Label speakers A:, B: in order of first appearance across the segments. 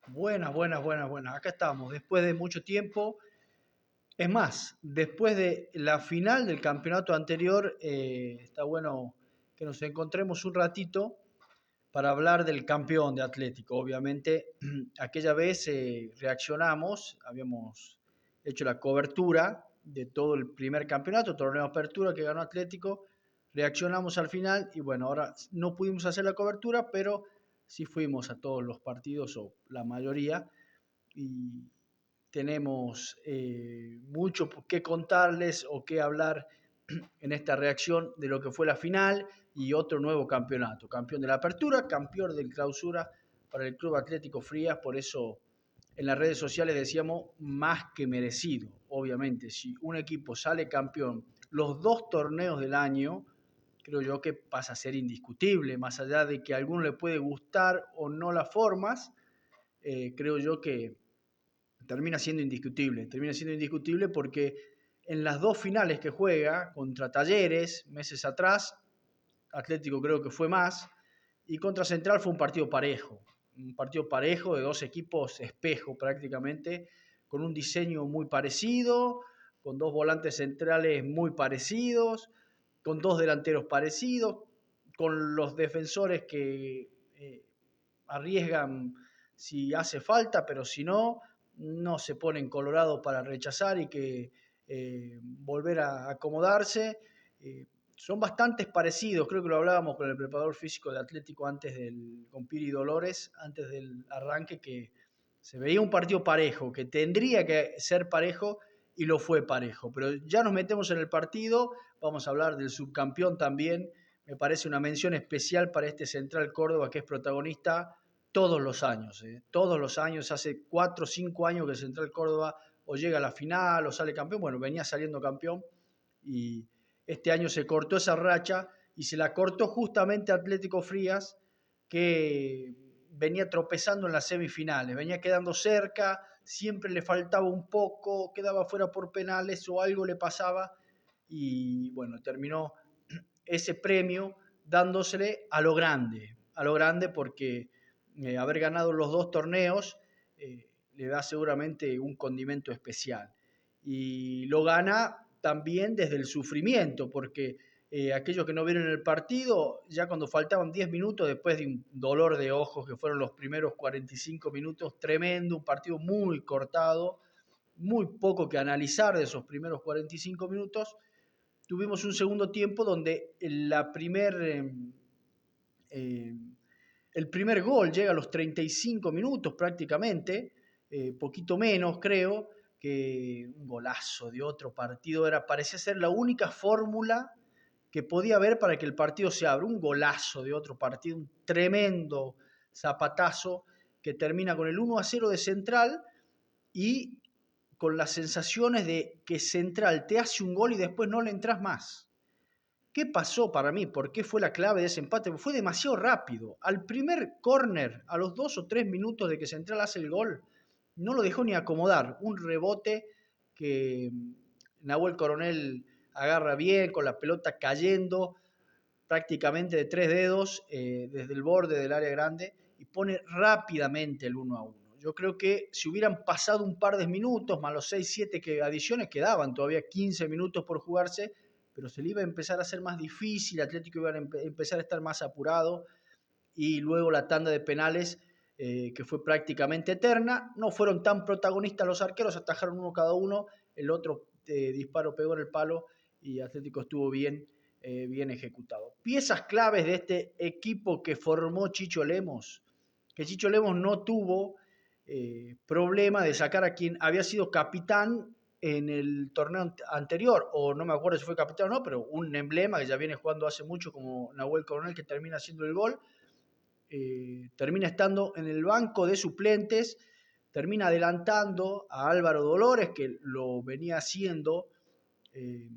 A: Buenas, buenas, buenas, buenas. Acá estamos, después de mucho tiempo. Es más, después de la final del campeonato anterior, está bueno que nos encontremos un ratito para hablar del campeón de Atlético. Obviamente, aquella vez reaccionamos, habíamos hecho la cobertura de todo el primer campeonato, torneo de apertura que ganó Atlético, reaccionamos al final y bueno, ahora no pudimos hacer la cobertura, pero sí fuimos a todos los partidos o la mayoría y tenemos mucho que contarles o que hablar en esta reacción de lo que fue la final y otro nuevo campeonato. Campeón de la apertura, campeón de clausura para el Club Atlético Frías, por eso en las redes sociales decíamos más que merecido. Obviamente, si un equipo sale campeón los dos torneos del año, creo yo que pasa a ser indiscutible, más allá de que a alguno le puede gustar o no las formas, creo yo que termina siendo indiscutible porque en las dos finales que juega, contra Talleres, meses atrás, Atlético creo que fue más, y contra Central fue un partido parejo de dos equipos espejo prácticamente, con un diseño muy parecido, con dos volantes centrales muy parecidos, con dos delanteros parecidos, con los defensores que arriesgan si hace falta, pero si no, no se ponen colorado para rechazar y que volver a acomodarse. Son bastante parecidos, creo que lo hablábamos con el preparador físico de Atlético con Piri Dolores, antes del arranque, que se veía un partido parejo, que tendría que ser parejo y lo fue parejo. Pero ya nos metemos en el partido, vamos a hablar del subcampeón también. Me parece una mención especial para este Central Córdoba que es protagonista todos los años. Todos los años, hace 4 o 5 años que Central Córdoba o llega a la final o sale campeón. Bueno, venía saliendo campeón y este año se cortó esa racha y se la cortó justamente Atlético Frías, que venía tropezando en las semifinales, venía quedando cerca, siempre le faltaba un poco, quedaba fuera por penales o algo le pasaba y bueno, terminó ese premio dándosele a lo grande porque haber ganado los dos torneos le da seguramente un condimento especial. Y lo gana también desde el sufrimiento, porque aquellos que no vieron el partido, ya cuando faltaban 10 minutos, después de un dolor de ojos que fueron los primeros 45 minutos, tremendo, un partido muy cortado, muy poco que analizar de esos primeros 45 minutos, tuvimos un segundo tiempo donde eh, el primer gol llega a los 35 minutos prácticamente, poquito menos creo, que un golazo de otro partido, parecía ser la única fórmula que podía haber para que el partido se abra, un golazo de otro partido, un tremendo zapatazo que termina con el 1-0 de Central y con las sensaciones de que Central te hace un gol y después no le entras más. ¿Qué pasó para mí? ¿Por qué fue la clave de ese empate? Fue demasiado rápido. Al primer córner, a los 2 o 3 minutos de que Central hace el gol, no lo dejó ni acomodar. Un rebote que Nahuel Coronel agarra bien, con la pelota cayendo prácticamente de 3 dedos desde el borde del área grande y pone rápidamente el 1-1. Yo creo que si hubieran pasado un par de minutos, más los 6-7 que adiciones, quedaban todavía 15 minutos por jugarse, pero se le iba a empezar a hacer más difícil, Atlético iba a empezar a estar más apurado y luego la tanda de penales que fue prácticamente eterna. No fueron tan protagonistas los arqueros, atajaron uno cada uno, el otro disparo pegó en el palo y Atlético estuvo bien ejecutado. Piezas claves de este equipo que formó Chicho Lemos, que Chicho Lemos no tuvo problema de sacar a quien había sido capitán en el torneo anterior, o no me acuerdo si fue capitán o no, pero un emblema que ya viene jugando hace mucho como Nahuel Coronel, que termina haciendo el gol, termina estando en el banco de suplentes, termina adelantando a Álvaro Dolores, que lo venía haciendo eh,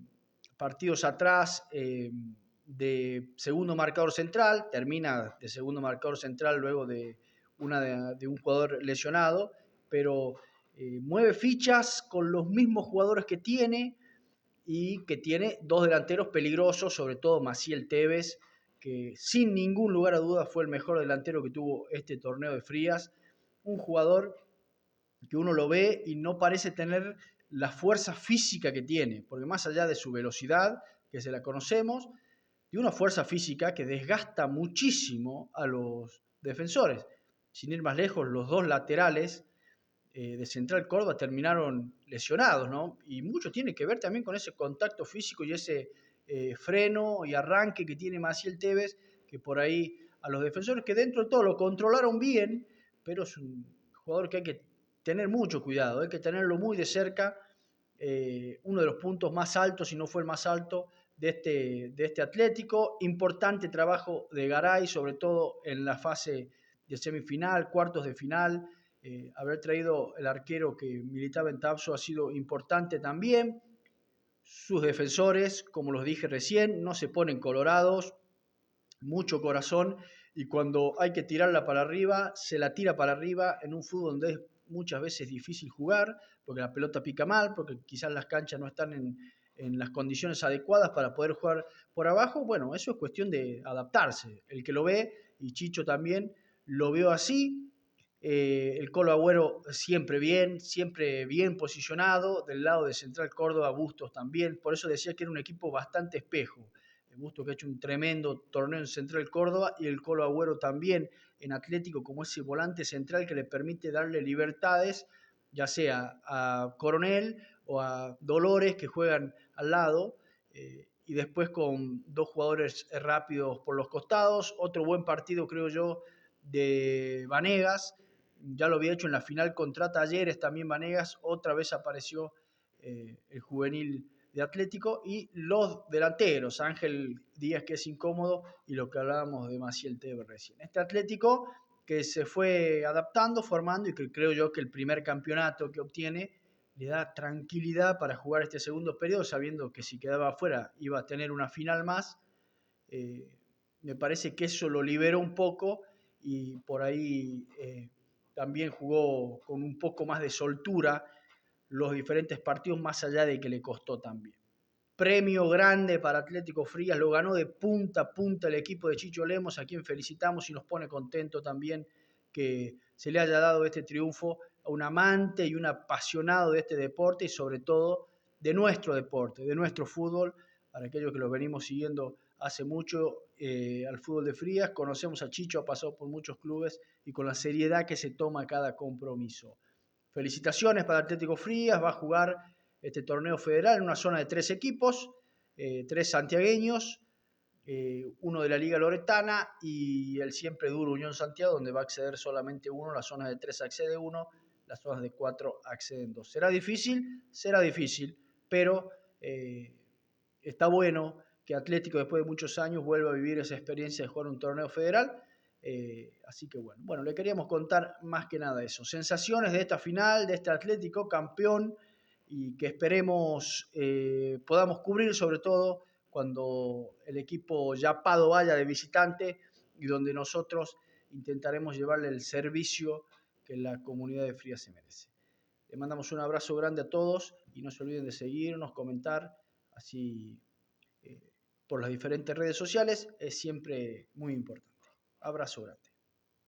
A: partidos atrás de segundo marcador central, termina de segundo marcador central luego de un jugador lesionado, pero mueve fichas con los mismos jugadores que tiene y que tiene dos delanteros peligrosos, sobre todo Maciel Tevez, que sin ningún lugar a dudas fue el mejor delantero que tuvo este torneo de Frías, un jugador que uno lo ve y no parece tener la fuerza física que tiene, porque más allá de su velocidad, que se la conocemos, tiene una fuerza física que desgasta muchísimo a los defensores. Sin ir más lejos, los dos laterales de Central Córdoba terminaron lesionados, ¿no? Y mucho tiene que ver también con ese contacto físico y ese freno y arranque que tiene Maciel Tevez, que por ahí a los defensores que dentro de todo lo controlaron bien, pero es un jugador que hay que tener mucho cuidado, hay que tenerlo muy de cerca, uno de los puntos más altos, si no fue el más alto, de este Atlético. Importante trabajo de Garay, sobre todo en la fase de semifinal, cuartos de final. Haber traído el arquero que militaba en Tapso ha sido importante también. Sus defensores, como los dije recién, no se ponen colorados, mucho corazón, y cuando hay que tirarla para arriba, se la tira para arriba en un fútbol donde es muchas veces difícil jugar, porque la pelota pica mal, porque quizás las canchas no están en las condiciones adecuadas para poder jugar por abajo. Bueno, eso es cuestión de adaptarse. El que lo ve, y Chicho también, lo veo así. El Colo Agüero siempre bien posicionado, del lado de Central Córdoba, Bustos también, por eso decía que era un equipo bastante espejo. Bustos que ha hecho un tremendo torneo en Central Córdoba y el Colo Agüero también en Atlético como ese volante central que le permite darle libertades, ya sea a Coronel o a Dolores que juegan al lado, y después con dos jugadores rápidos por los costados. Otro buen partido, creo yo, de Vanegas. Ya lo había hecho en la final contra Talleres también Vanegas. Otra vez apareció el juvenil de Atlético, y los delanteros, Ángel Díaz, que es incómodo, y lo que hablábamos de Maciel Tevez recién. Este Atlético que se fue adaptando, formando, y que creo yo que el primer campeonato que obtiene le da tranquilidad para jugar este segundo periodo, sabiendo que si quedaba afuera iba a tener una final más. Eh, Me parece que eso lo liberó un poco, y por ahí también jugó con un poco más de soltura los diferentes partidos, más allá de que le costó también. Premio grande para Atlético Frías, lo ganó de punta a punta el equipo de Chicho Lemos, a quien felicitamos y nos pone contento también que se le haya dado este triunfo a un amante y un apasionado de este deporte, y sobre todo de nuestro deporte, de nuestro fútbol. Para aquellos que lo venimos siguiendo hace mucho al fútbol de Frías, conocemos a Chicho, ha pasado por muchos clubes, y con la seriedad que se toma cada compromiso. Felicitaciones para Atlético Frías, va a jugar este torneo federal en una zona de 3 equipos, 3 santiagueños, uno de la Liga Loretana y el siempre duro Unión Santiago, donde va a acceder solamente uno. Las zonas de 3 accede uno, las zonas de 4 acceden 2. Será difícil, pero está bueno que Atlético después de muchos años vuelva a vivir esa experiencia de jugar un torneo federal. Así que bueno, le queríamos contar más que nada eso. Sensaciones de esta final, de este Atlético campeón, y que esperemos podamos cubrir, sobre todo cuando el equipo yapado vaya de visitante, y donde nosotros intentaremos llevarle el servicio que la comunidad de Frías se merece. Le mandamos un abrazo grande a todos y no se olviden de seguirnos, comentar, así por las diferentes redes sociales, es siempre muy importante. Abrazo grande.